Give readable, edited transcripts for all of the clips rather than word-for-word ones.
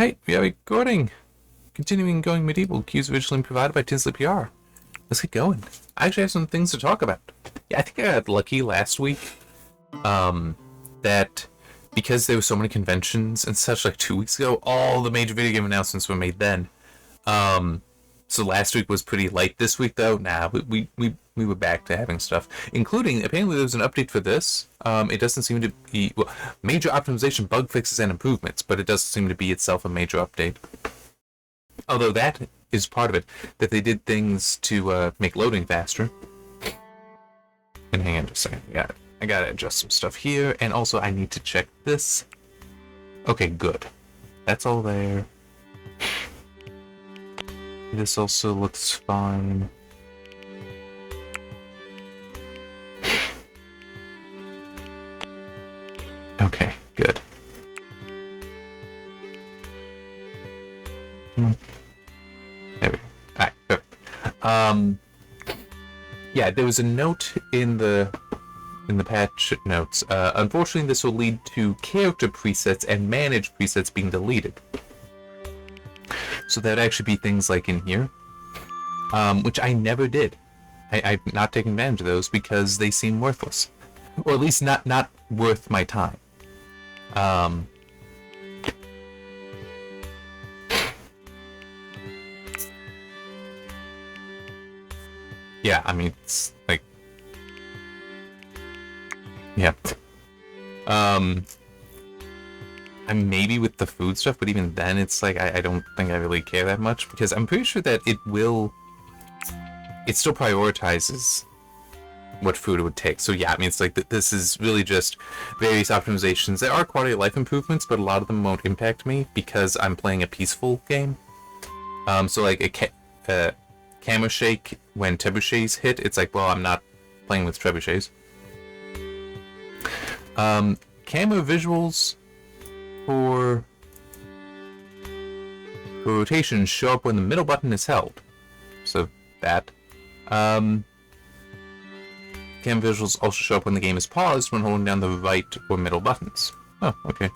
Alright, we are recording. Continuing Going Medieval, cues originally provided by Tinsley PR. Let's get going. I actually have some things to talk about. Yeah, I think I got lucky last week. That because there were so many conventions and such, like 2 weeks ago, all the major video game announcements were made then. So last week was pretty light. This week, though, we were back to having stuff, including, apparently there was an update for this. It doesn't seem to be, well, major optimization, bug fixes, and improvements, but it doesn't seem to be itself a major update. Although that is part of it, that they did things to make loading faster. And hang on just a second, I gotta adjust some stuff here, and also I need to check this. Okay, good. That's all there. This also looks fine. Okay, good. There we go. Alright, good. Yeah, there was a note in the patch notes. Unfortunately, this will lead to character presets and managed presets being deleted. So that'd actually be things like in here, which I never did. I've not taken advantage of those because they seem worthless, or at least not worth my time. Yeah, I mean, it's like, yeah. I'm maybe with the food stuff, but even then, it's like, I don't think I really care that much, because I'm pretty sure that it still prioritizes what food it would take. So yeah, I mean, it's like, this is really just various optimizations. There are quality of life improvements, but a lot of them won't impact me, because I'm playing a peaceful game. So like, a camera shake when trebuchets hit, it's like, well, I'm not playing with trebuchets. Camera visuals for rotation show up when the middle button is held. So that. Cam visuals also show up when the game is paused when holding down the right or middle buttons. Oh, okay.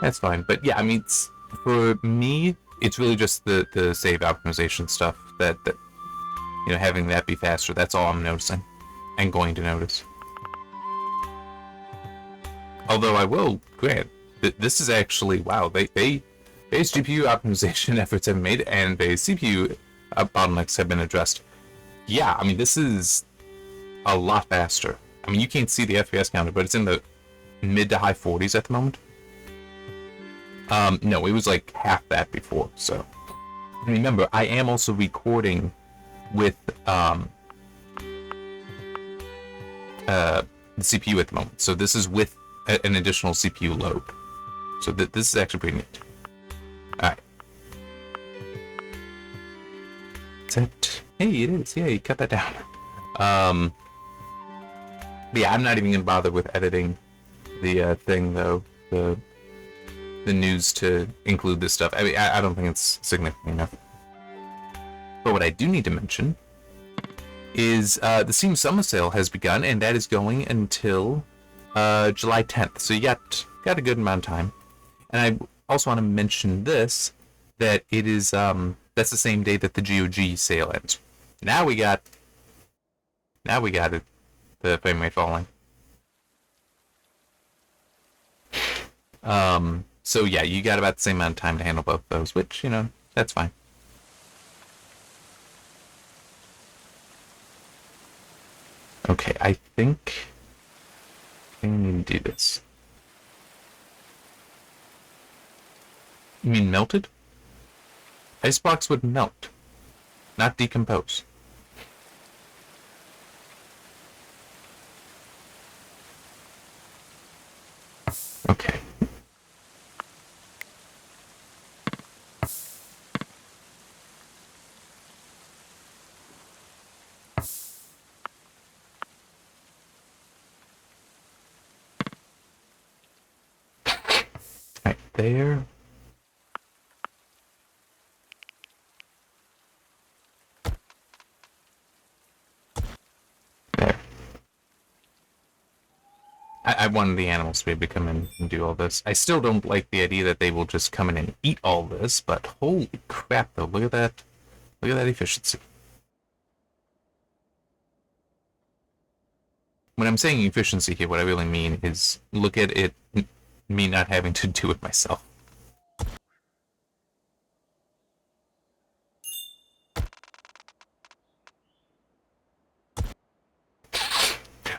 That's fine. But yeah, I mean, for me, it's really just the save optimization stuff that having that be faster, that's all I'm noticing and going to notice. Although I will grant that this is actually, wow, there's GPU optimization efforts have been made, and the CPU bottlenecks have been addressed. Yeah, I mean, this is a lot faster. I mean, you can't see the FPS counter, but it's in the mid to high 40s at the moment. No, it was like half that before, so. And remember, I am also recording with the CPU at the moment, so this is with an additional CPU load. So this is actually pretty neat. Alright. Is that... Hey, it is. Yeah, you cut that down. But yeah, I'm not even going to bother with editing the thing, though. The news to include this stuff. I mean, I don't think it's significant enough. But what I do need to mention is the Steam Summer Sale has begun, and that is going until July 10th. So you got a good amount of time. And I also want to mention this, that it is that's the same day that the GOG sale ends. Now we got it. The frame rate falling. So yeah, you got about the same amount of time to handle both of those, which, that's fine. Okay, I think I need to do this. You mean melted? Icebox would melt, not decompose. Okay. Right there. I wanted the animals to be able to come in and do all this. I still don't like the idea that they will just come in and eat all this, but holy crap, though. Look at that. Look at that efficiency. When I'm saying efficiency here, what I really mean is look at it, me not having to do it myself.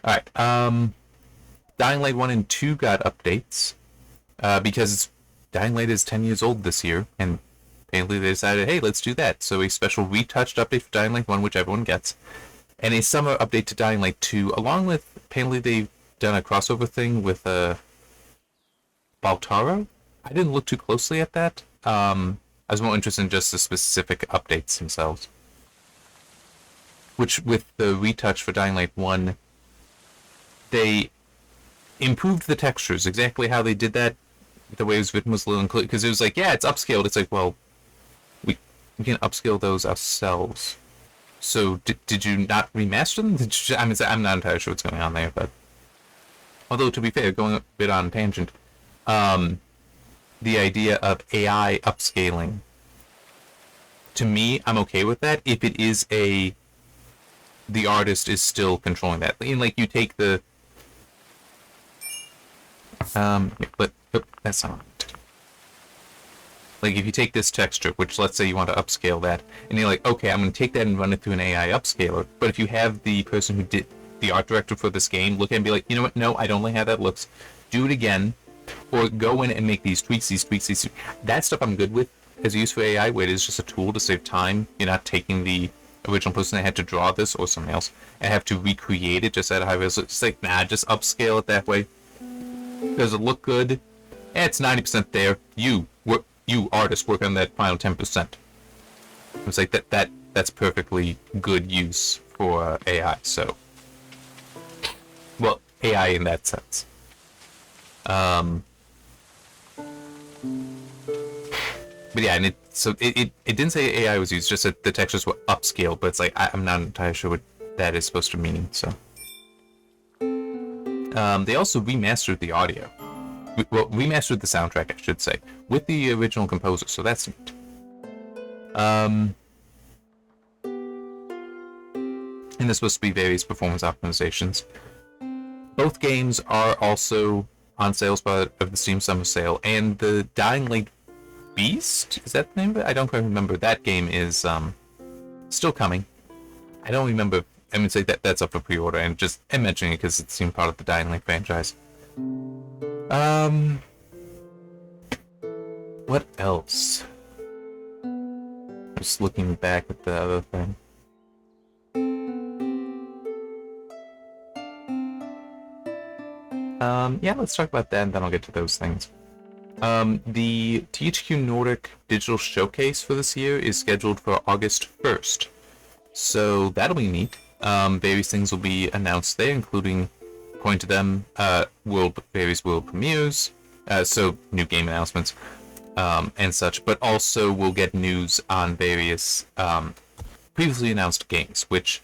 Alright, Dying Light 1 and 2 got updates, because Dying Light is 10 years old this year, and apparently they decided, hey, let's do that. So a special retouched update for Dying Light 1, which everyone gets, and a summer update to Dying Light 2, along with, apparently they've done a crossover thing with, Baltaro? I didn't look too closely at that. I was more interested in just the specific updates themselves. Which, with the retouch for Dying Light 1, they improved the textures. Exactly how they did that, the way it was written was a little unclear, because it was like, yeah, it's upscaled. It's like, well, we can upscale those ourselves. So did you not remaster them? I'm not entirely sure what's going on there, but although to be fair, going a bit on tangent, the idea of AI upscaling, to me, I'm okay with that if it is the artist is still controlling that. And like you take the but that's not it. Like if you take this texture, which let's say you want to upscale that, and you're like, okay, I'm going to take that and run it through an AI upscaler. But if you have the person who did the art director for this game look at it and be like, you know what, no, I don't like how that looks. Do it again, or go in and make these tweaks. That stuff I'm good with as a use for AI, where it is just a tool to save time. You're not taking the original person that had to draw this or something else and have to recreate it just at a high resolution. It's like, nah, just upscale it that way. Does it look good? It's 90% there. You artists work on that final 10%. It's like that's perfectly good use for AI. So, well, AI in that sense. But yeah, and it didn't say AI was used, just that the textures were upscaled. But it's like I'm not entirely sure what that is supposed to mean. So. They also remastered the audio. Well, remastered the soundtrack, I should say, with the original composer, so that's neat. And there's supposed to be various performance optimizations. Both games are also on sale as part of the Steam Summer Sale, and the Dying Light Beast, is that the name of it? I don't quite remember. That game is still coming. I don't remember. I mean, say that's up for pre-order, and just I'm mentioning it because it seemed part of the Dying Light franchise. What else? Just looking back at the other thing. Yeah, let's talk about that, and then I'll get to those things. The THQ Nordic Digital Showcase for this year is scheduled for August 1st. So that'll be neat. Various things will be announced there, including, according to them, various world premieres, so new game announcements, and such, but also we'll get news on various previously announced games, which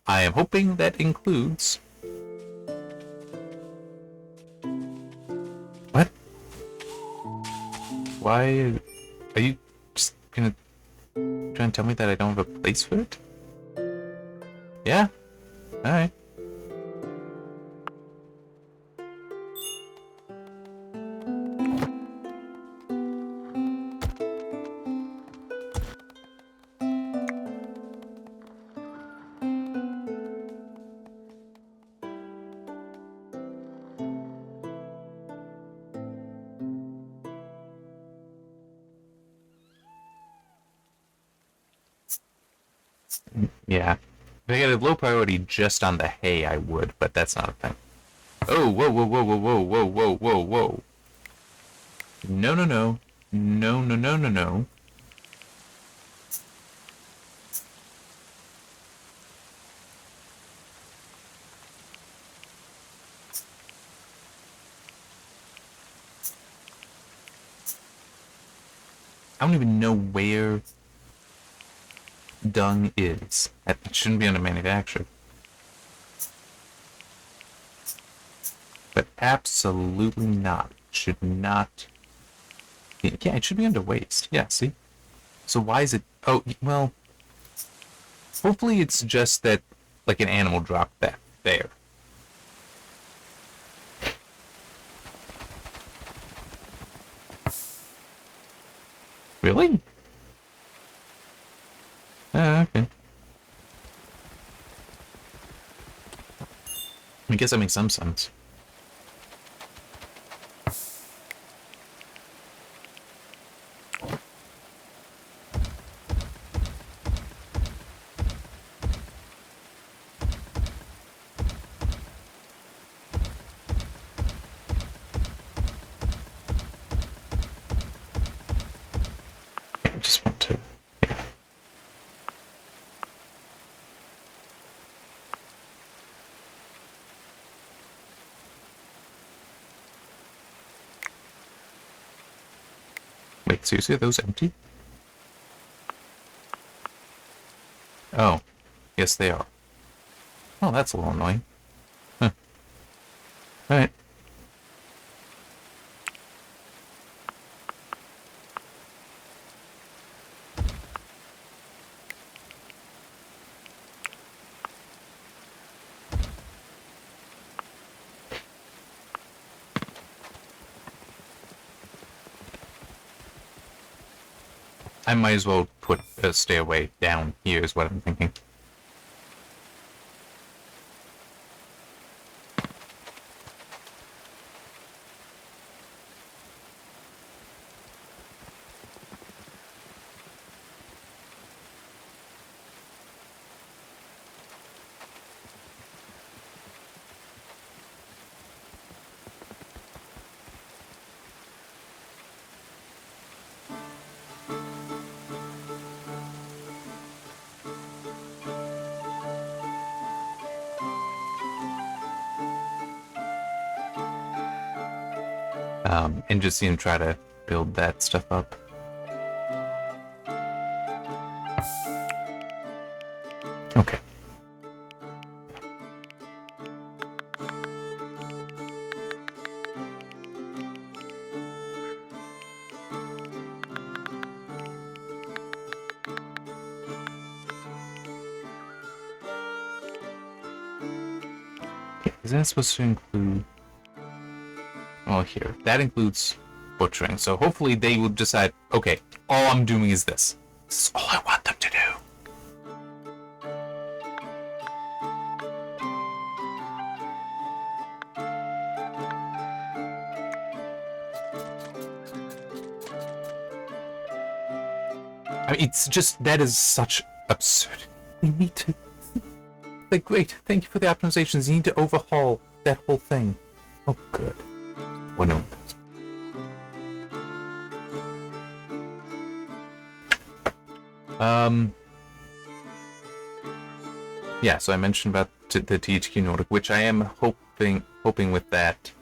I am hoping that includes... What? Why? Are you just gonna try and tell me that I don't have a place for it? Yeah? Alright. Yeah. If I get a low priority just on the hay, I would, but that's not a thing. Oh, whoa, whoa, whoa, whoa, whoa, whoa, whoa, whoa, whoa. No, no, no. No, no, no, no, no. I don't even know where dung is. That shouldn't be under manufacture. But Absolutely not. Should not. Yeah, it should be under waste. Yeah, see? So why is it... Oh, well... Hopefully it's just that, like, an animal dropped that there. Really? Okay. I guess that makes some sense. I just want to... Yeah. Wait, seriously, are those empty? Oh, yes they are. Oh, that's a little annoying. Huh. Alright. I might as well put a stairway down here is what I'm thinking. And just try to build that stuff up. Okay. Is that supposed to include... Well, here. That includes butchering. So hopefully they will decide, okay, all I'm doing is this. This is all I want them to do. I mean, it's just, that is such absurd. They need to... Like, great, thank you for the optimizations. You need to overhaul that whole thing. Oh, good. Well, no. Yeah, so I mentioned about the THQ Nordic, which I am hoping with that,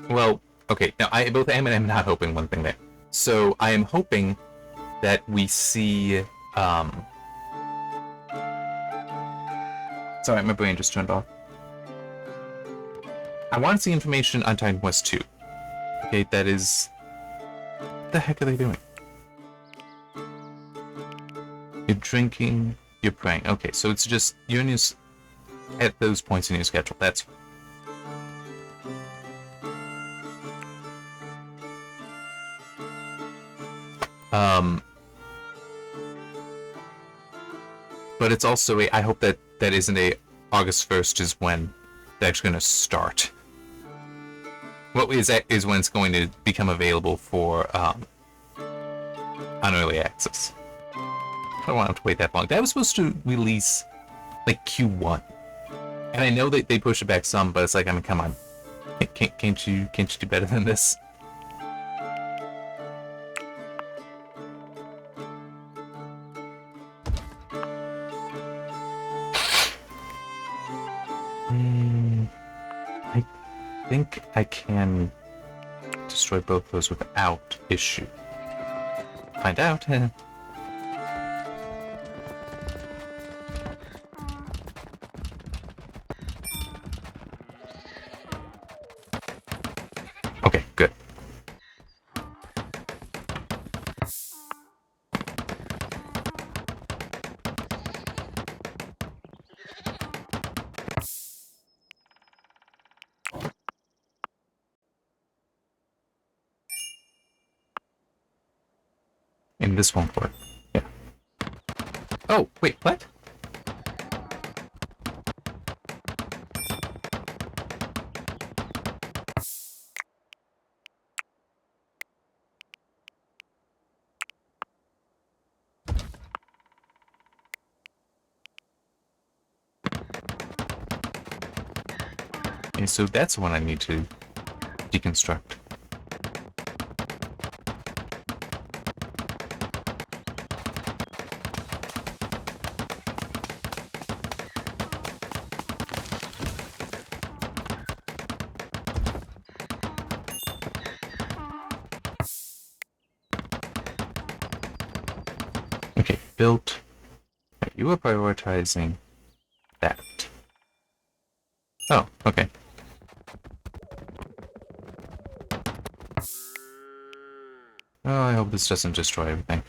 well, okay, now I both am and am not hoping one thing there. So I am hoping that we see, sorry, my brain just turned off. I want to see information on Titan Quest 2. Okay, that is... What the heck are they doing? You're drinking, you're praying. Okay, so it's just, you're in your, at those points in your schedule. That's... But it's also a, I hope that that isn't a August 1st is when they're actually going to start. What is that is when it's going to become available for on early access. I don't want to have to wait that long. That was supposed to release like Q1, and I know that they push it back some, but it's like, I mean, come on, can't you do better than this? I think I can destroy both those without issue. Find out. this won't work. Yeah. Oh, wait, what? Okay, so that's one I need to deconstruct. Okay, built. You are prioritizing that. Oh, okay. Oh, I hope this doesn't destroy everything.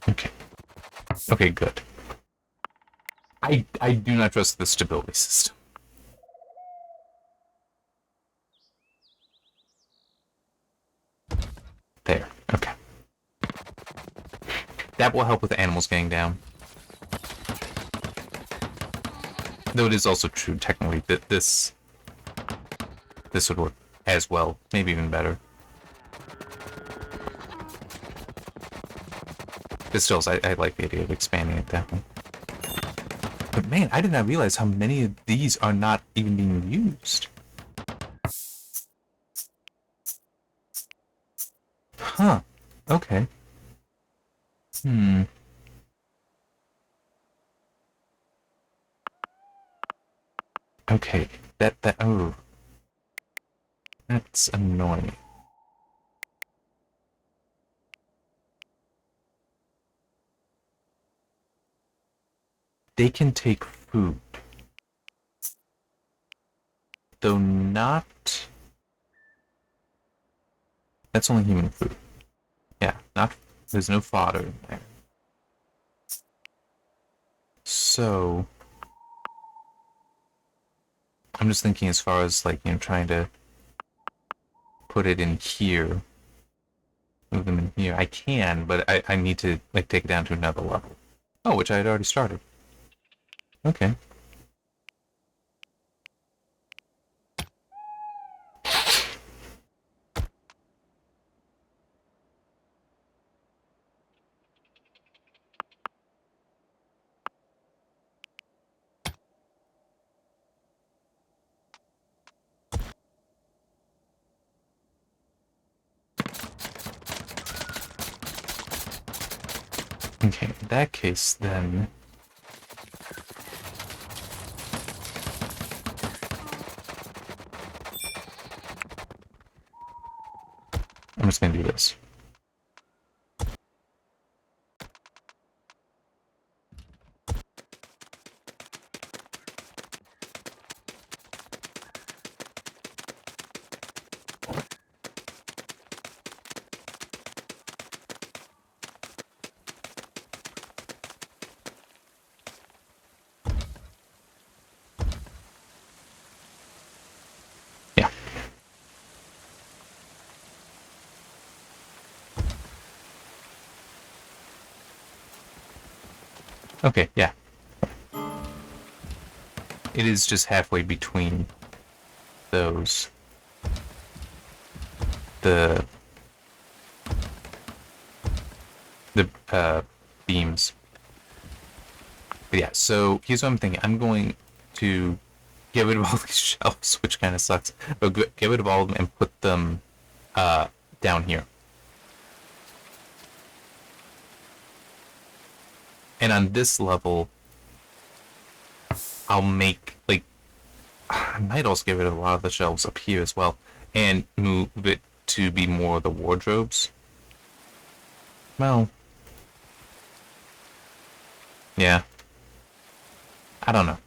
Okay. Okay, good. I do not trust the stability system. There. Okay. That will help with the animals getting down. Though it is also true, technically, that this would work as well, maybe even better. But still, I like the idea of expanding it that way. But man, I did not realize how many of these are not even being used. Huh. Okay. Hmm. Okay. Oh. That's annoying. They can take food. Though not... That's only human food. Yeah, not... There's no fodder in there. So... I'm just thinking as far as, like, trying to put it in here. Move them in here. I can, but I need to, like, take it down to another level. Oh, which I had already started. Okay. Okay, in that case, then... I'm just gonna do this. Yeah. Okay, yeah. It is just halfway between those. The beams. But yeah, so here's what I'm thinking. I'm going to get rid of all these shelves, which kind of sucks. But get rid of all of them and put them down here. And on this level, I'll make, like, I might also get rid of a lot of the shelves up here as well. And move it to be more of the wardrobes. Well, yeah. I don't know.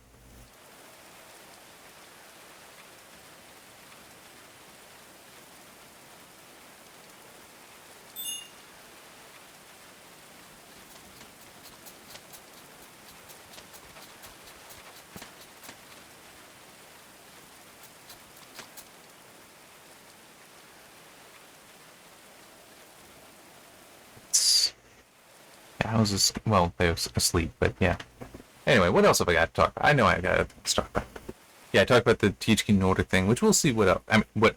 I was just, well, they were asleep, but yeah. Anyway, what else have I got to talk about? I know I got to talk about. Yeah, I talked about the THQ Nordic thing, which we'll see what else. I mean, what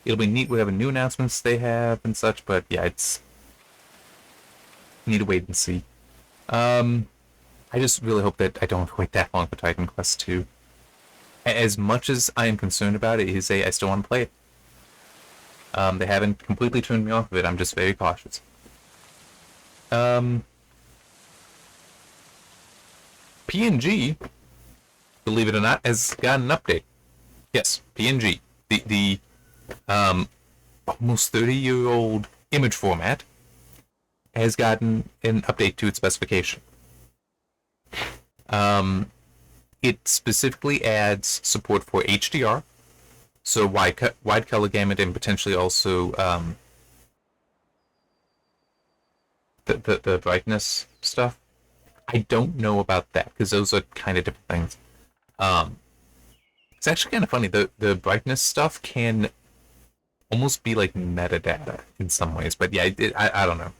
it'll be neat whatever new announcements they have and such, but yeah, it's need to wait and see. I just really hope that I don't have to wait that long for Titan Quest 2. As much as I am concerned about it, I still want to play it. They haven't completely turned me off of it. I'm just very cautious. PNG, believe it or not, has got an update. Yes, PNG, the almost 30-year-old image format, has gotten an update to its specification. It specifically adds support for HDR, so wide color gamut, and potentially also the brightness stuff. I don't know about that because those are kind of different things. It's actually kind of funny. The brightness stuff can almost be like metadata in some ways, but yeah, I don't know.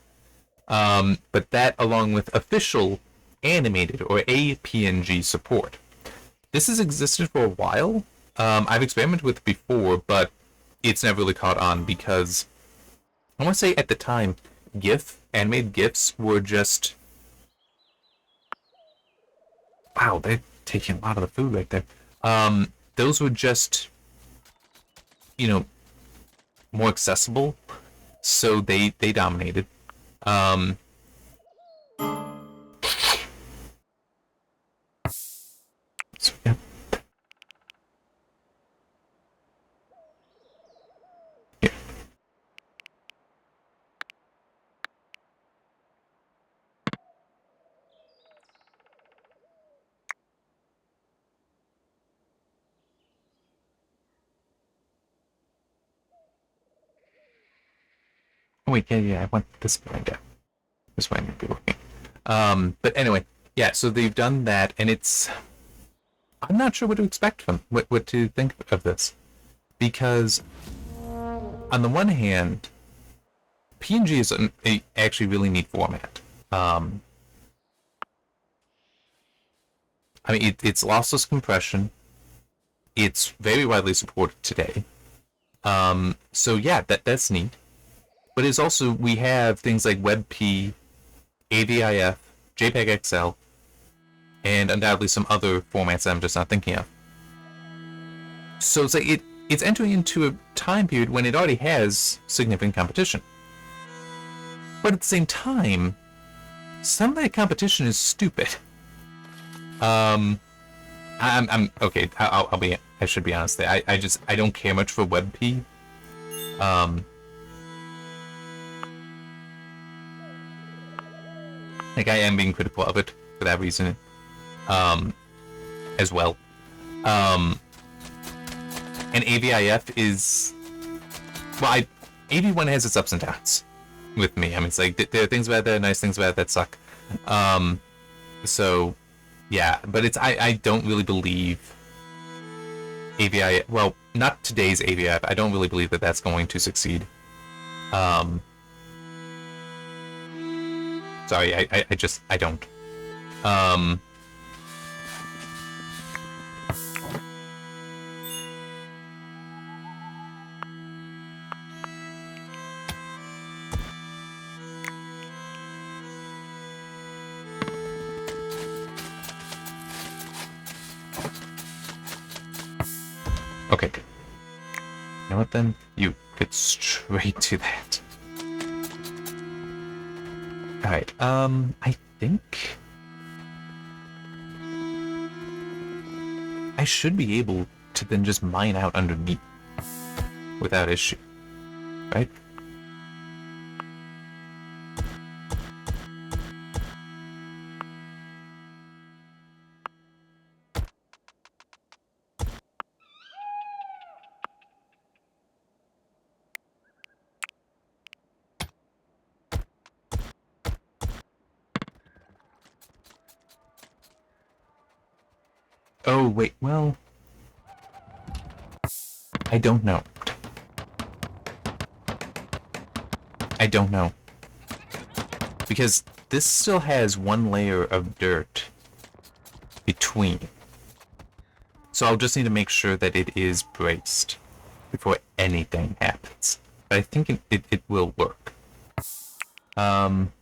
But that, along with official animated or APNG support, this has existed for a while. I've experimented with it before, but it's never really caught on because I want to say at the time, animated GIFs were just, wow, they're taking a lot of the food right there. Those were just, more accessible, so they dominated. So, yeah. Yeah. Oh wait, yeah, I want this way down. This way I need to be looking. But anyway, yeah, so they've done that, and I'm not sure what to expect from what to think of this, because on the one hand, PNG is a actually really neat format. I mean, it's lossless compression. It's very widely supported today. So yeah, that's neat. But it's also, we have things like WebP, AVIF, JPEG XL, and undoubtedly some other formats that I'm just not thinking of. So it's like it's entering into a time period when it already has significant competition. But at the same time, some of that competition is stupid. I'm okay. I should be honest there. I don't care much for WebP. Like, I am being critical of it for that reason, as well. And AVIF is, well, AV1 has its ups and downs with me. I mean, it's like, there are things about that, nice things about that suck. So, yeah, but I don't really believe AVIF, well, not today's AVIF, I don't really believe that that's going to succeed. Sorry, I don't. Okay, good. You know what then? You get straight to that. Alright, I think I should be able to then just mine out underneath without issue, right? Oh, wait, well, I don't know. I don't know. Because this still has one layer of dirt between. So I'll just need to make sure that it is braced before anything happens. But I think it will work. I'm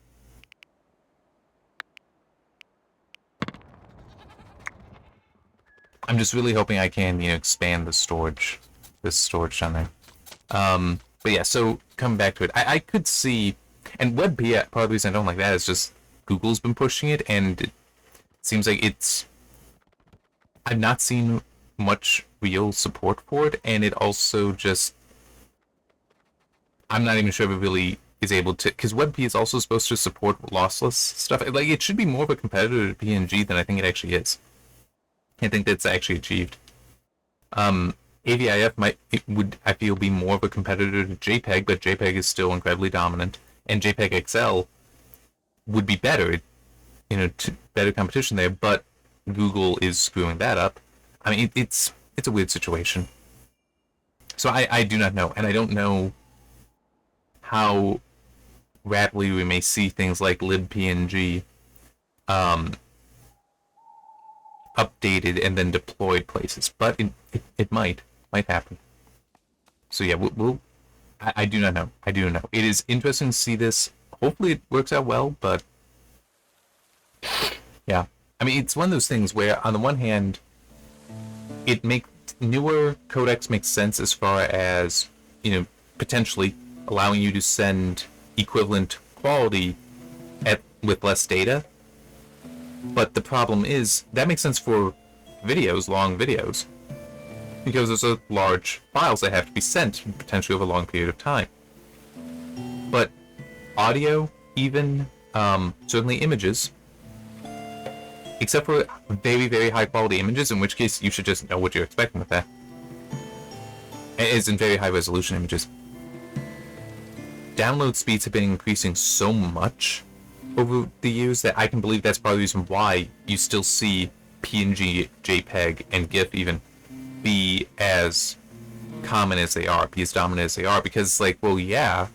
just really hoping I can, expand the storage, down there. But yeah, so coming back to it, I could see, and WebP, part of the reason I don't like that is just Google's been pushing it, and it seems like I've not seen much real support for it, and it also just, I'm not even sure if it really is able to, because WebP is also supposed to support lossless stuff. Like, it should be more of a competitor to PNG than I think it actually is. I think that's actually achieved. AVIF would I feel be more of a competitor to JPEG, but JPEG is still incredibly dominant, and JPEG XL would be better, better competition there. But Google is screwing that up. I mean, it's a weird situation. So I do not know, and I don't know how rapidly we may see things like libpng updated and then deployed places, but it might happen. So yeah, I do not know. I do not know. It is interesting to see this. Hopefully it works out well, but yeah. I mean, it's one of those things where, on the one hand, newer codecs make sense as far as, potentially allowing you to send equivalent quality with less data. But the problem is, that makes sense for videos, long videos, because those are large files that have to be sent, potentially over a long period of time. But audio, even, certainly images, except for very, very high quality images, in which case you should just know what you're expecting with that. As in very high resolution images. Download speeds have been increasing so much over the years that I can believe that's part of the reason why you still see PNG, JPEG, and GIF even be as common as they are, be as dominant as they are, because, like, well, yeah,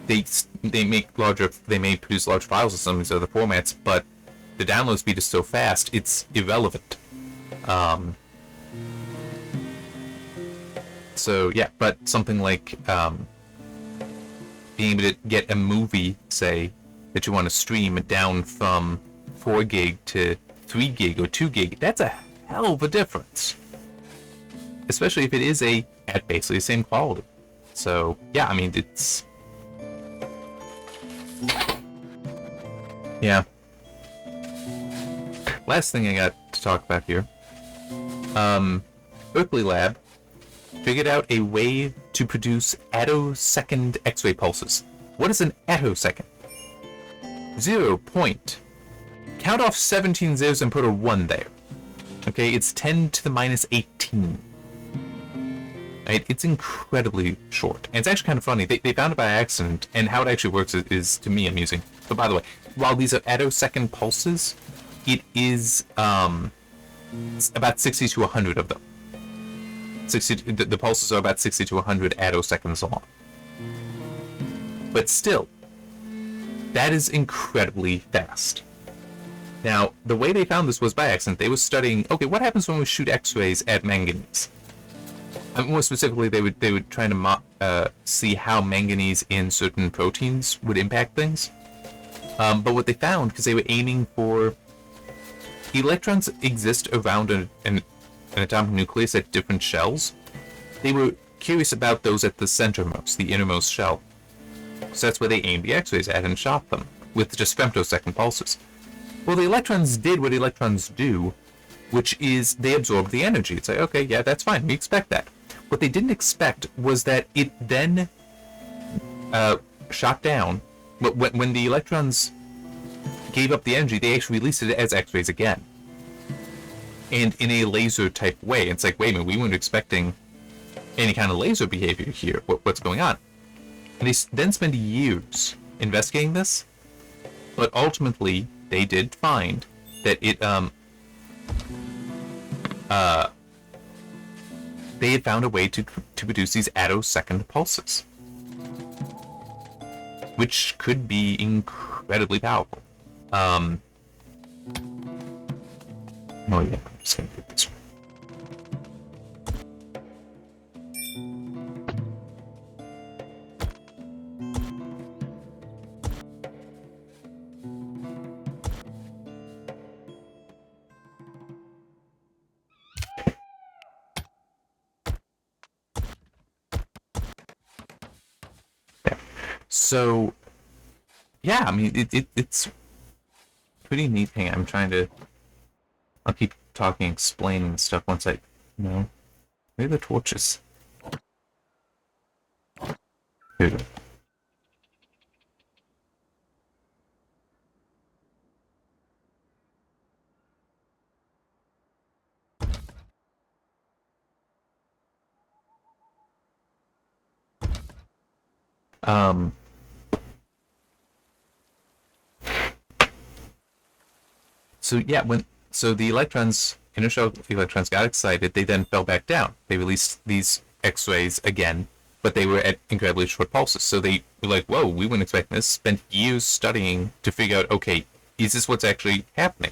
they may produce large files in some of these other formats, but the download speed is so fast, it's irrelevant. So yeah, but something like being able to get a movie, say, that you want to stream down from 4 gig to 3 gig or 2 gig, that's a hell of a difference. Especially if it is at basically the same quality. So, yeah, I mean, it's... Yeah. Last thing I got to talk about here. Berkeley Lab figured out a way to produce attosecond X-ray pulses. What is an attosecond? 0. Count off 17 zeros and put a 1 there. Okay, it's 10 to the minus 18. Right? It's incredibly short. And it's actually kind of funny. They found it by accident, and how it actually works is to me, amusing. But by the way, while these are attosecond pulses, it is about 60 to 100 of them. The pulses are about 60 to 100 attoseconds long. But still, that is incredibly fast. Now, the way they found this was by accident. They were studying, okay, what happens when we shoot X-rays at manganese? More specifically, they were trying to see how manganese in certain proteins would impact things. But what they found, because they were aiming for... Electrons exist around an atomic nucleus at different shells. They were curious about those at the centermost, the innermost shell. So that's where they aimed the X-rays at and shot them, with just femtosecond pulses. Well, the electrons did what electrons do, which is they absorbed the energy. It's like, okay, yeah, that's fine, we expect that. What they didn't expect was that it then shot down. When the electrons gave up the energy, they actually released it as X-rays again. And in a laser type way. It's like, wait a minute, we weren't expecting any kind of laser behavior here. What's going on? And they then spent years investigating this, but ultimately they did find that it they had found a way to produce these attosecond pulses, which could be incredibly powerful. Oh yeah, I'm just gonna do this one. There. So yeah, I mean it's pretty neat. Hang on, I'm trying to. I'll keep talking, explaining stuff once I. No, where are the torches? Here we go. Um. So yeah, so the electrons, inner shell electrons, got excited, they then fell back down. They released these X-rays again, but they were at incredibly short pulses. So they were like, "Whoa, we weren't expecting this." Spent years studying to figure out, okay, is this what's actually happening?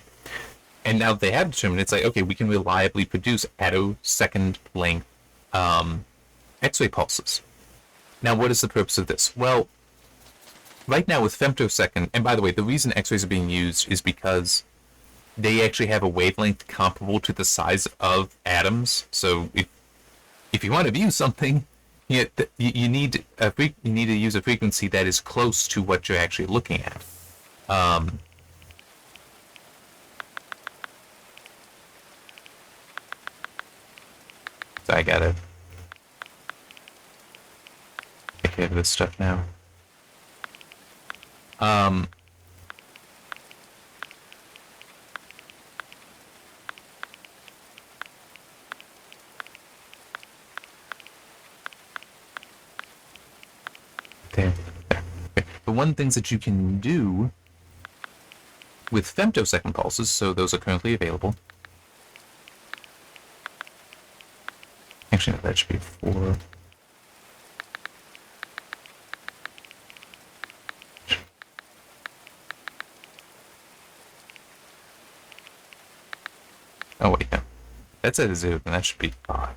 And now they have determined it's like, okay, we can reliably produce attosecond length X-ray pulses. Now, what is the purpose of this? Well, right now with femtosecond, and by the way, the reason X-rays are being used is because they actually have a wavelength comparable to the size of atoms. So if you want to view something, you need to use a frequency that is close to what you're actually looking at. So I gotta take care of this stuff now. There. Okay. But one of the things that you can do with femtosecond pulses, so those are currently available. Actually, no, that should be 4. Oh wait, no. That's at a 0, then that should be 5.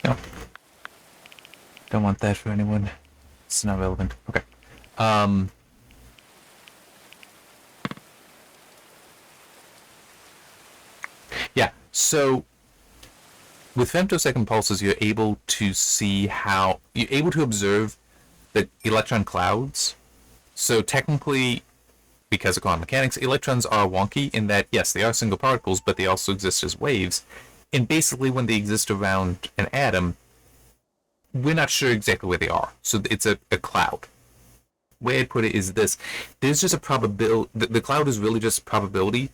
No. Don't want that for anyone. It's not relevant. Okay. Yeah, so with femtosecond pulses, you're able to see how you're able to observe the electron clouds. So technically, because of quantum mechanics, electrons are wonky in that, yes, they are single particles, but they also exist as waves. And basically, when they exist around an atom, we're not sure exactly where they are. So it's a cloud. The way I'd put it is this. There's just a probability. The cloud is really just probability.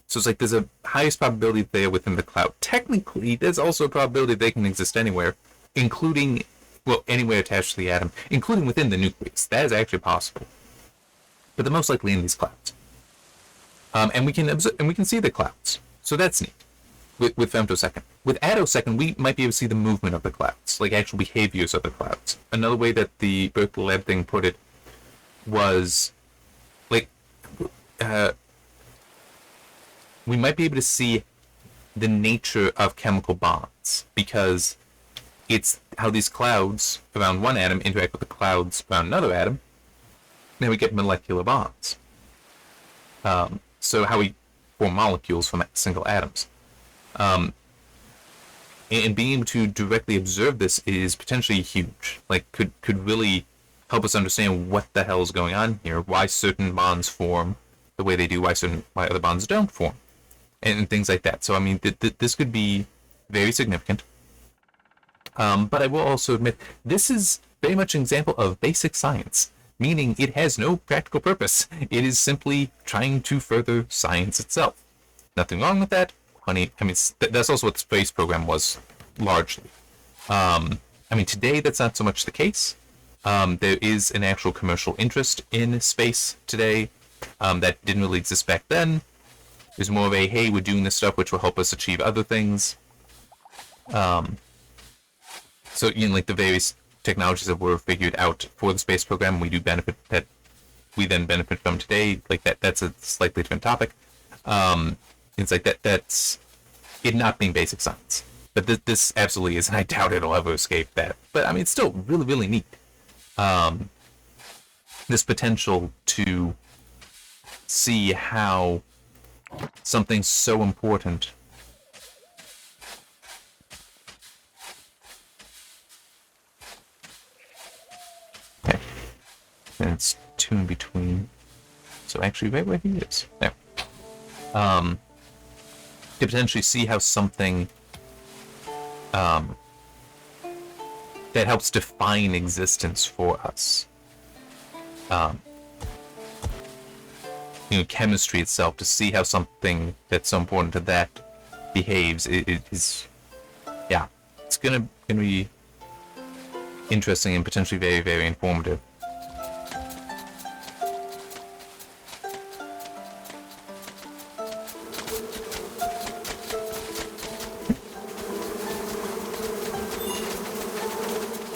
So it's like there's a highest probability there within the cloud. Technically, there's also a probability they can exist anywhere, including, well, anywhere attached to the atom, including within the nucleus. That is actually possible. But they're most likely in these clouds. And we can observe, and we can see the clouds. So that's neat. With femtosecond. With attosecond, we might be able to see the movement of the clouds, like actual behaviors of the clouds. Another way that the Berkeley Lab thing put it was, like, we might be able to see the nature of chemical bonds, because it's how these clouds around one atom interact with the clouds around another atom. Then we get molecular bonds. So how we form molecules from single atoms. And being able to directly observe this is potentially huge. Like, could really help us understand what the hell is going on here, why certain bonds form the way they do, why other bonds don't form, and things like that. So I mean, this could be very significant. But I will also admit, this is very much an example of basic science, meaning it has no practical purpose. It is simply trying to further science itself. Nothing wrong with that. Honey, I mean, that's also what the space program was, largely. I mean, today that's not so much the case. There is an actual commercial interest in space today that didn't really exist back then. There's more of a, hey, we're doing this stuff which will help us achieve other things. So, like the various technologies that were figured out for the space program, we then benefit from today. Like that's a slightly different topic. It's like that's it not being basic science. But this absolutely is, and I doubt it'll ever escape that. But I mean, it's still really, really neat. This potential to see how something so important and it's two in between. So actually, right where he is there. To potentially see how something that helps define existence for us. Chemistry itself, to see how something that's so important to that behaves, it is, yeah, it's gonna be interesting and potentially very, very informative.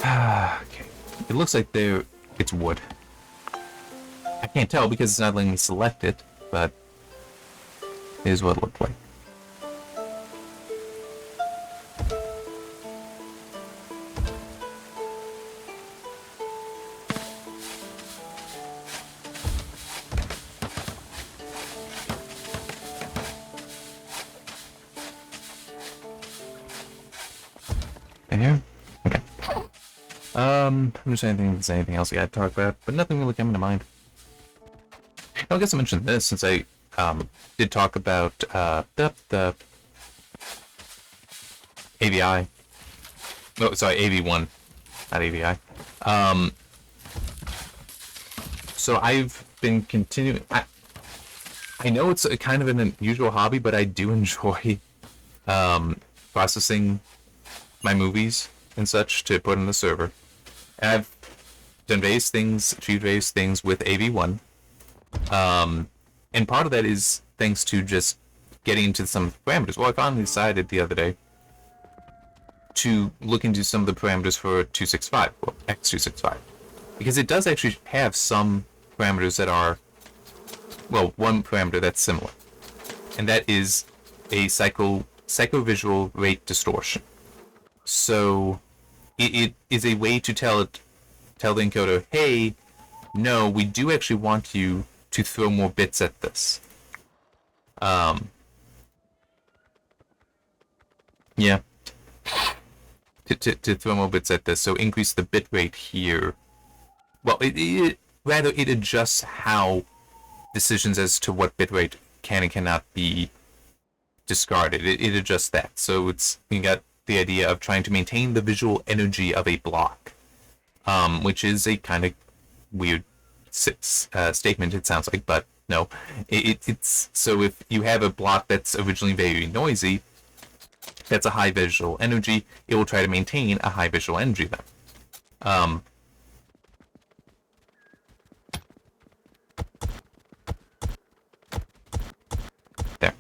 Okay, it looks like it's wood. I can't tell because it's not letting me select it, but here's what it looked like. There? Okay. I'm just saying there's anything else I gotta talk about, but nothing really coming to mind. I guess I mentioned this since I did talk about the AVI. Oh, sorry, AV1, not AVI. So I've been continuing. I know it's a kind of an unusual hobby, but I do enjoy processing my movies and such to put in the server. And I've done various things, achieved various things with AV1. And part of that is thanks to just getting into some parameters. Well, I finally decided the other day to look into some of the parameters for 265, well, X265. Because it does actually have some parameters that are, well, one parameter that's similar. And that is a psychovisual rate distortion. So it is a way to tell the encoder, hey, no, we do actually want you to throw more bits at this. Yeah. To throw more bits at this, so increase the bit rate here. Well, it adjusts how decisions as to what bit rate can and cannot be discarded. It adjusts that. So you got the idea of trying to maintain the visual energy of a block, which is a kind of weird statement, it sounds like, but no. It's so if you have a block that's originally very noisy, that's a high visual energy, it will try to maintain a high visual energy then. There.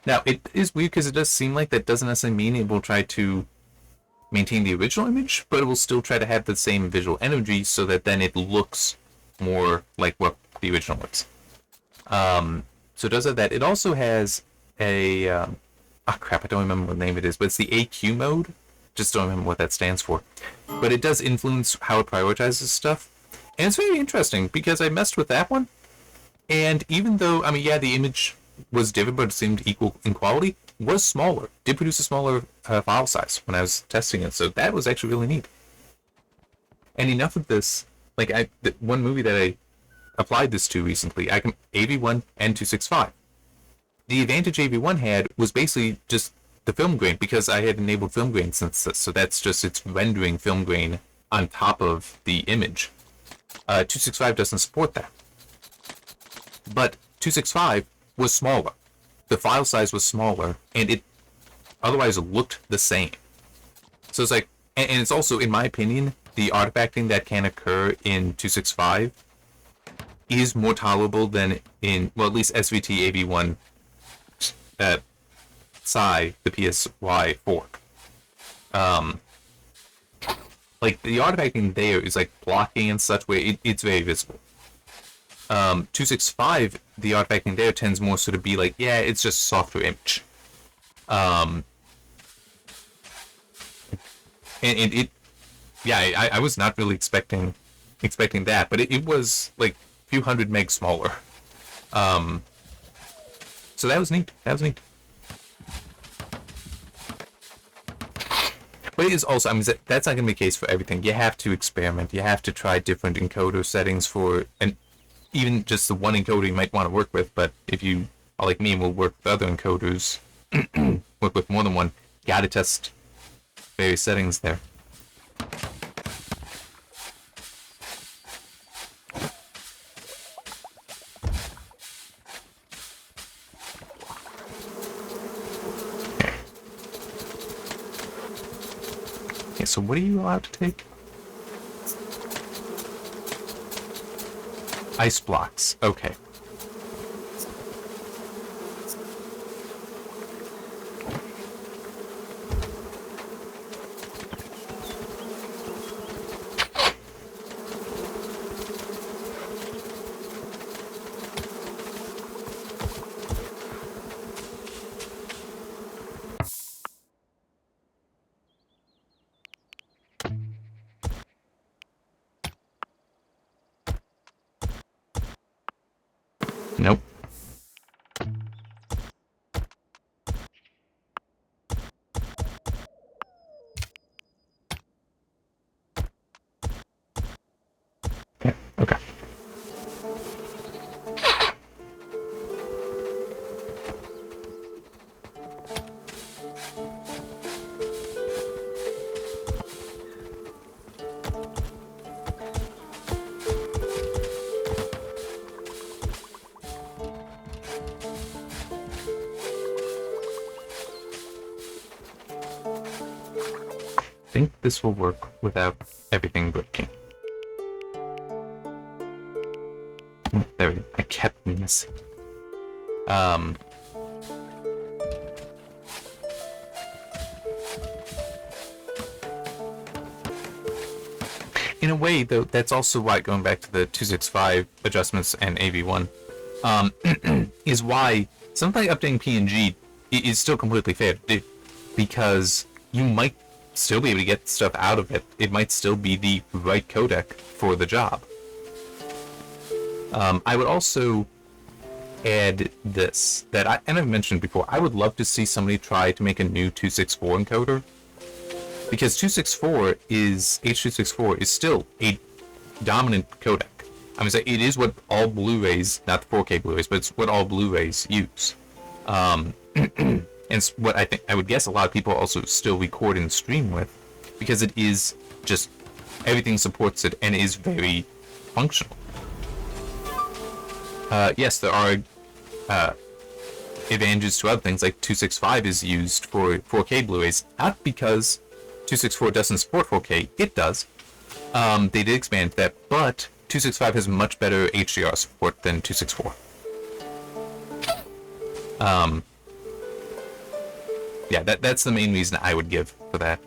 Now, it is weird because it does seem like that doesn't necessarily mean it will try to maintain the original image, but it will still try to have the same visual energy so that then it looks more like what the original is. So it does have that. It also has a... crap, I don't remember what name it is, but it's the AQ mode. Just don't remember what that stands for. But it does influence how it prioritizes stuff. And it's very interesting because I messed with that one. And even though, I mean, yeah, the image was different, but it seemed equal in quality, was smaller. Did produce a smaller file size when I was testing it. So that was actually really neat. And enough of this, like one movie that I applied this to recently, AV1 and 265. The advantage AV1 had was basically just the film grain, because I had enabled film grain synthesis, so that's just it's rendering film grain on top of the image. 265 doesn't support that. But 265 was smaller. The file size was smaller, and it otherwise looked the same. So it's like, and it's also, in my opinion, the artifacting that can occur in 265 is more tolerable than in, well, at least SVT AV1 outside the PSY4. Like, the artifacting there is like blocking and such where it's very visible. 265, the artifacting there tends more so to be like, yeah, it's just software image. And I was not really expecting that, but it was like a few hundred meg smaller. So that was neat. But it is also, I mean, that's not going to be the case for everything. You have to experiment. You have to try different encoder settings for, and even just the one encoder you might want to work with. But if you are like me and will work with other encoders, work with more than one, you got to test various settings there. Okay, so what are you allowed to take? Ice blocks. Okay. Nope. Yeah, okay. I think this will work without everything breaking. There we go. I kept missing. In a way, though, that's also why, going back to the 265 adjustments and AV1, is why something like updating PNG is still completely fair to do, because you might still be able to get stuff out of it. It might still be the right codec for the job. I would also add this, that I've mentioned before, I would love to see somebody try to make a new 264 encoder, because H.264 is still a dominant codec. I mean, it is what all Blu-rays, not the 4K Blu-rays, but it's what all Blu-rays use. And it's what I would guess a lot of people also still record and stream with, because it is just, everything supports it and is very functional. Yes, there are advantages to other things, like 265 is used for 4K Blu-rays, not because 264 doesn't support 4K, it does. They did expand that, but 265 has much better HDR support than 264. Yeah, that's the main reason I would give for that.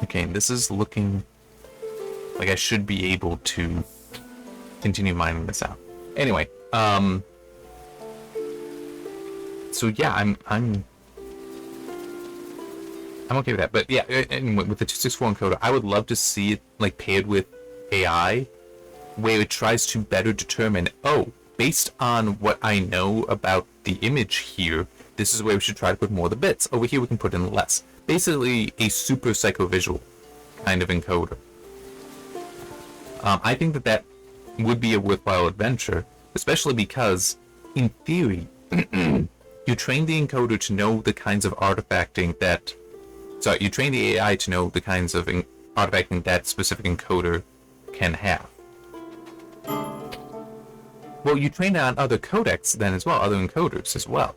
Okay, this is looking like I should be able to continue mining this out. Anyway, so yeah, I'm okay with that. But yeah, anyway, with the 264 encoder, I would love to see it like paired with AI, where it tries to better determine, oh, based on what I know about the image here, this is where we should try to put more of the bits. Over here we can put in less. Basically a super psychovisual kind of encoder. I think that would be a worthwhile adventure, especially because, in theory, you train the encoder to know the kinds of artifacting that... Sorry, you train the AI to know the kinds of artifacting that specific encoder can have. Well, you train it on other codecs then as well, other encoders as well.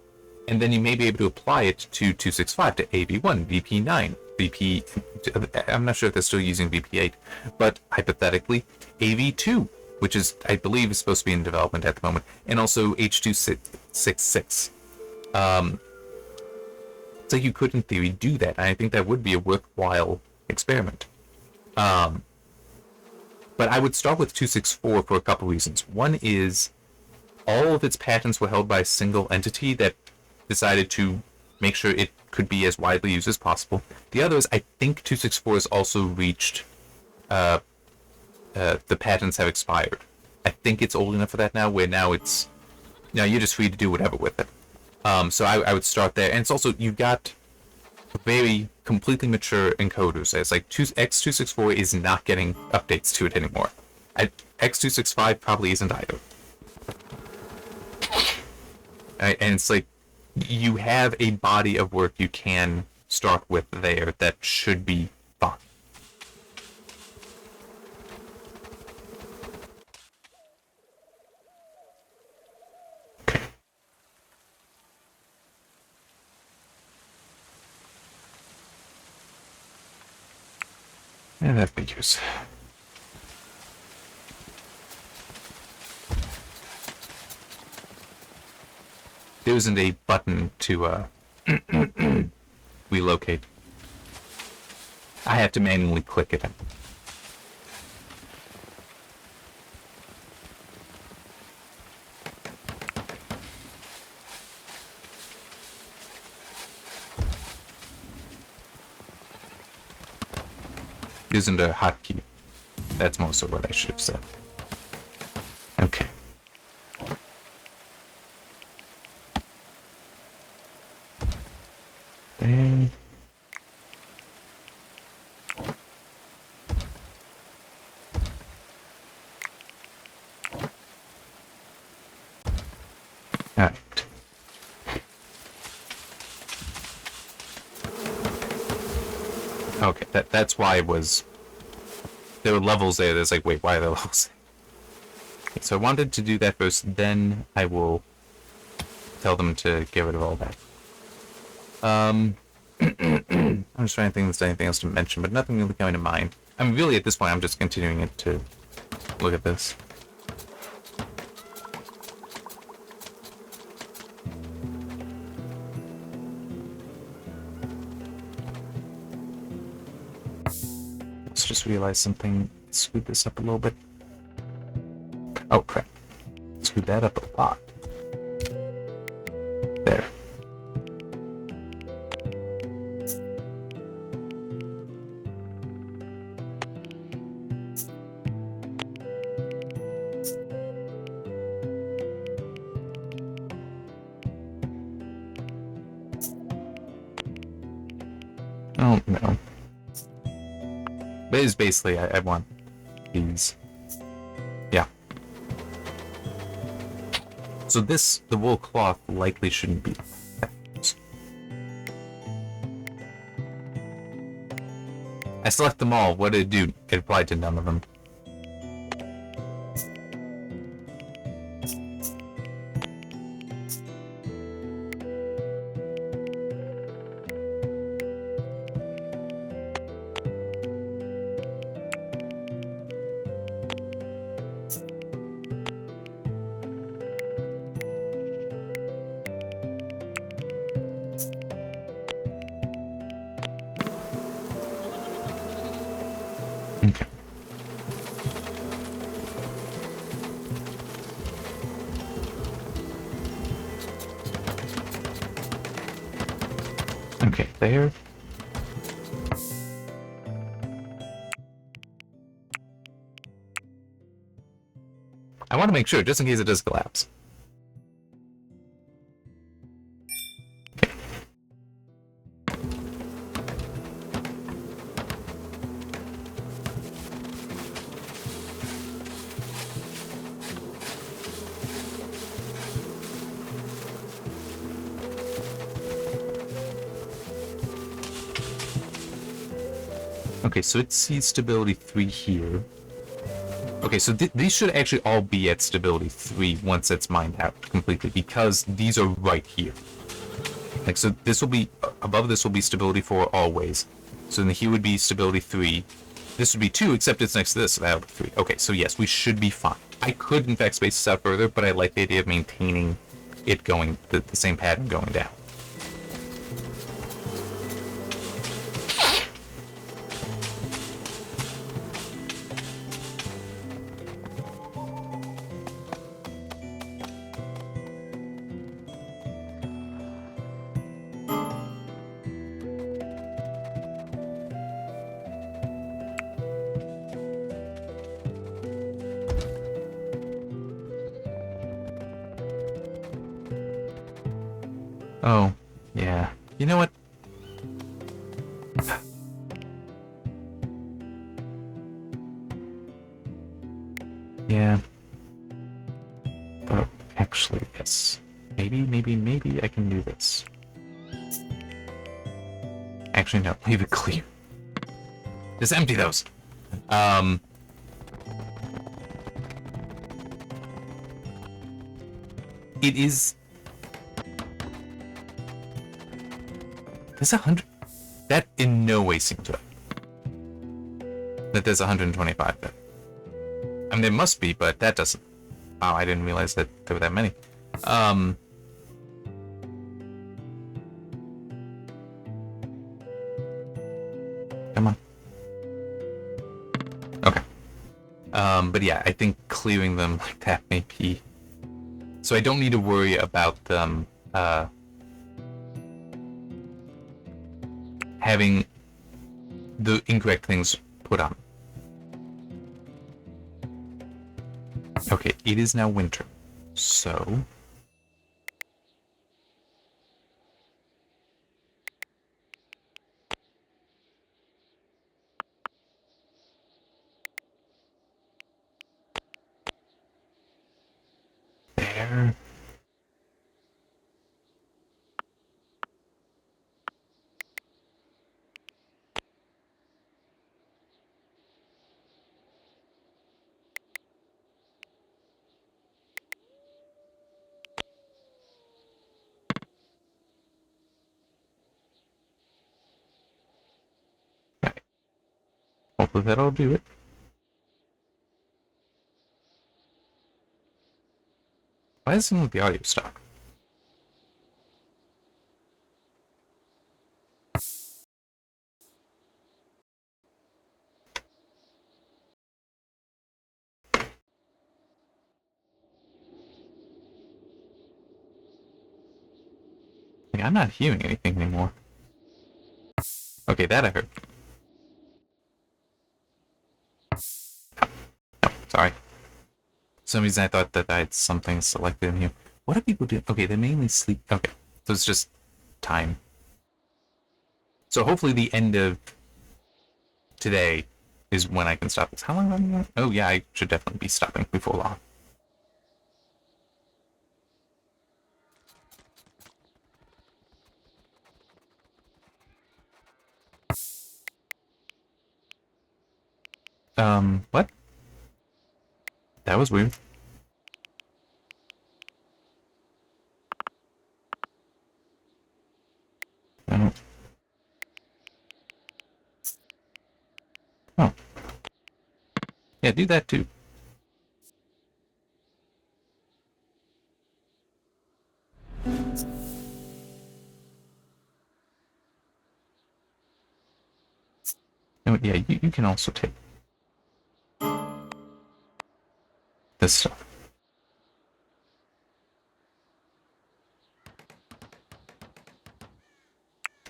And then you may be able to apply it to 265, to AV1, VP9, VP... I'm not sure if they're still using VP8, but hypothetically, AV2, which is, I believe, is supposed to be in development at the moment, and also H.266. So you could, in theory, do that, and I think that would be a worthwhile experiment. But I would start with 264 for a couple reasons. One is all of its patents were held by a single entity that decided to make sure it could be as widely used as possible. The other is I think 264 has also reached the patents have expired. I think it's old enough for that now, where now it's you're just free to do whatever with it. So I would start there, and it's also you've got very completely mature encoders. It's like X264 is not getting updates to it anymore. X265 probably isn't either. And it's like you have a body of work you can start with there that should be fun. Yeah, that figures. There isn't a button to relocate. I have to manually click it. Isn't a hotkey. That's most of what I should have said. Okay. There. Alright. Okay, that's why it was... There were levels there that's like, wait, why are there levels? Okay, so I wanted to do that first, then I will tell them to get rid of all that. I'm just trying to think if there's anything else to mention, but nothing really coming to mind. I mean, really, at this point, I'm just continuing it to look at this. Let's just realize something. Scoot this up a little bit. Oh, crap. Scoot that up a lot. There. Oh, no. But it's basically, I want these. Yeah. So this, the wool cloth, likely shouldn't be. I select them all. What did it do? It applied to none of them. Okay. Okay, there. I want to make sure, just in case it does collapse. Okay, so it sees stability 3 here. Okay, so these should actually all be at stability 3 once it's mined out completely, because these are right here. Like, so this will be, above this will be stability 4 always. So then here would be stability 3. This would be 2, except it's next to this, so that would be 3. Okay, so yes, we should be fine. I could in fact space this out further, but I like the idea of maintaining it going the same pattern going down. Oh, yeah. You know what? Yeah. But actually, yes. Maybe I can do this. Actually, no. Leave it clear. Just empty those. It is... There's 100... That in no way seems right. That there's 125 there. I mean, there must be, but that doesn't... Wow, I didn't realize that there were that many. Come on. Okay. But yeah, I think clearing them like that may be... So I don't need to worry about them, having the incorrect things put on. Okay, it is now winter, so... There... Okay. Hopefully that'll do it. Why does it seem like the audio stopped? Like, I'm not hearing anything anymore. Okay, that I heard. No, sorry. For some reason I thought that I had something selected in here. What do people do? Okay, they mainly sleep. Okay, so it's just time. So hopefully the end of today is when I can stop this. How long have I been going? Oh yeah, I should definitely be stopping before long. What? That was weird. I don't... Oh. Yeah, do that too. No, yeah, you can also take this stuff.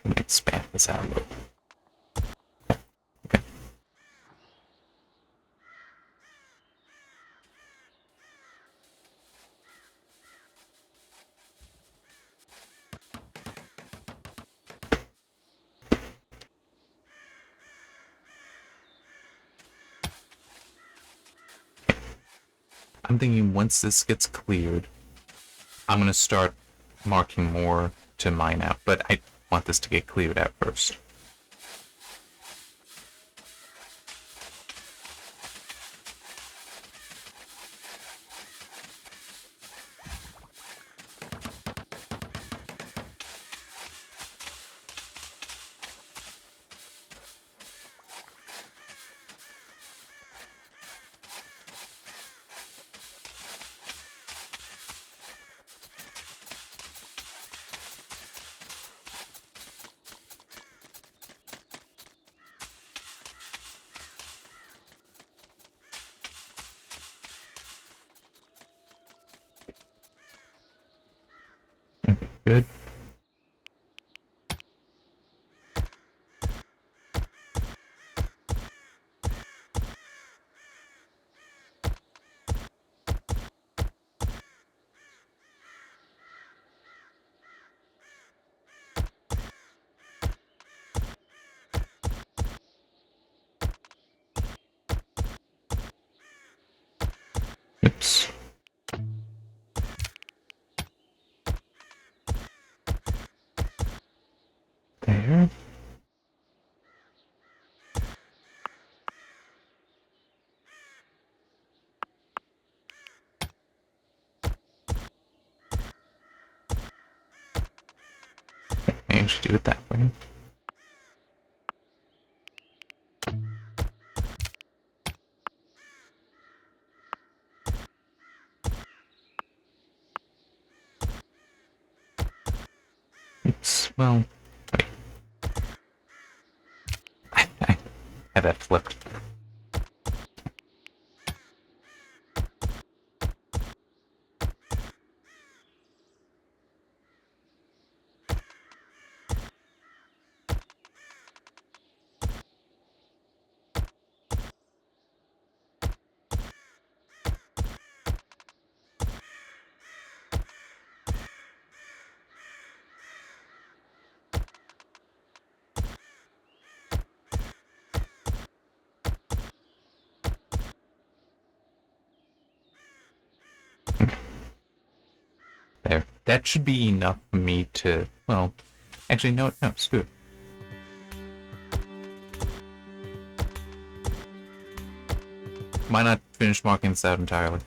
Let me expand this out a little. Okay. I'm thinking once this gets cleared, I'm gonna start marking more to mine out, but I want this to get cleared out first. Good. Oops. There. Maybe I should do it that way. Oops. Well, wait. I had that flipped. There. That should be enough for me to, well, actually, no, screw it. Why not finish marking this out entirely?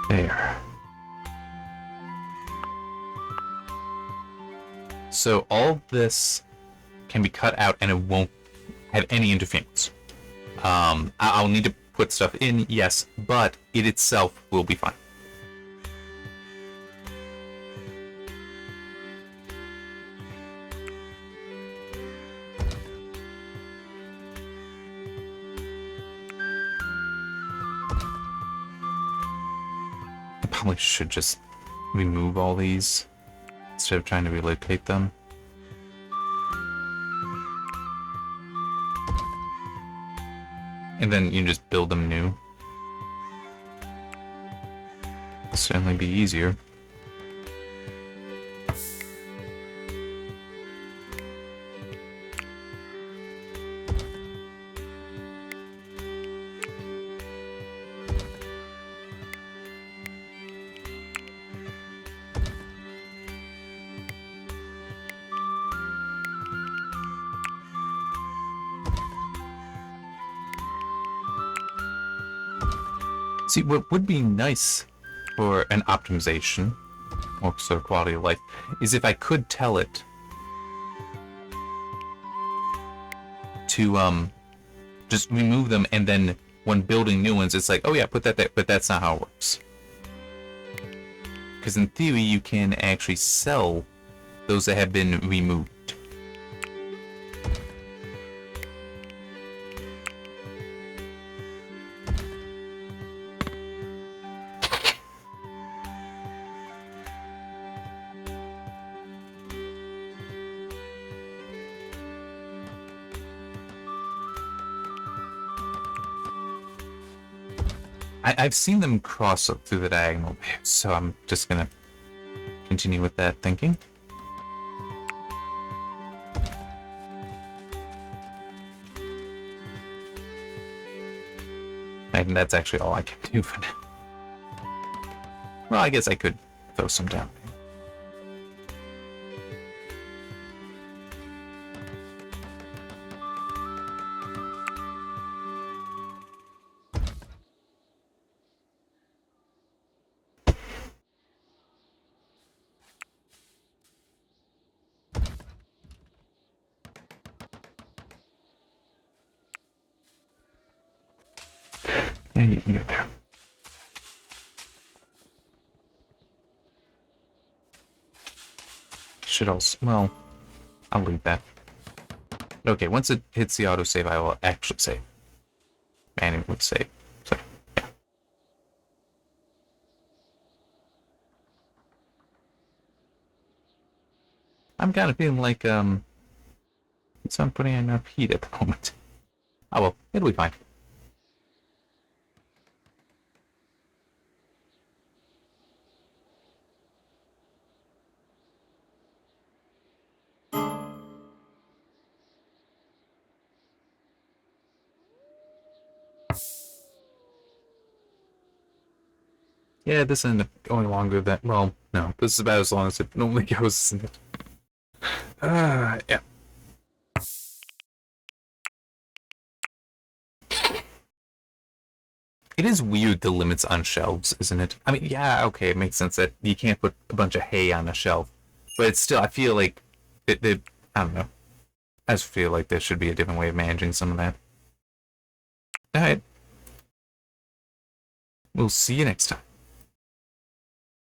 There. So all this can be cut out and it won't have any interference. I'll need to put stuff in, yes, but it itself will be fine. I probably should just remove all these instead of trying to relocate them. And then you just build them new. It'll certainly be easier. See, what would be nice for an optimization, or sort of quality of life, is if I could tell it to just remove them, and then when building new ones, it's like, oh yeah, put that there, but that's not how it works. Because in theory, you can actually sell those that have been removed. I've seen them cross up through the diagonal, so I'm just gonna continue with that thinking. And that's actually all I can do for now. Well, I guess I could throw some down. Yeah, you can get there. Should also, well, I'll leave that. Okay, once it hits the autosave, I will actually save. And it would save. So, yeah. I'm kind of feeling like, so I'm putting enough heat at the moment. Oh well, it'll be fine. Yeah, this ended up going longer than, well, no, this is about as long as it normally goes, isn't it? Yeah. It is weird, the limits on shelves, isn't it? I mean, yeah, okay, it makes sense that you can't put a bunch of hay on a shelf, but it's still, I feel like, I don't know. I just feel like there should be a different way of managing some of that. Alright. We'll see you next time.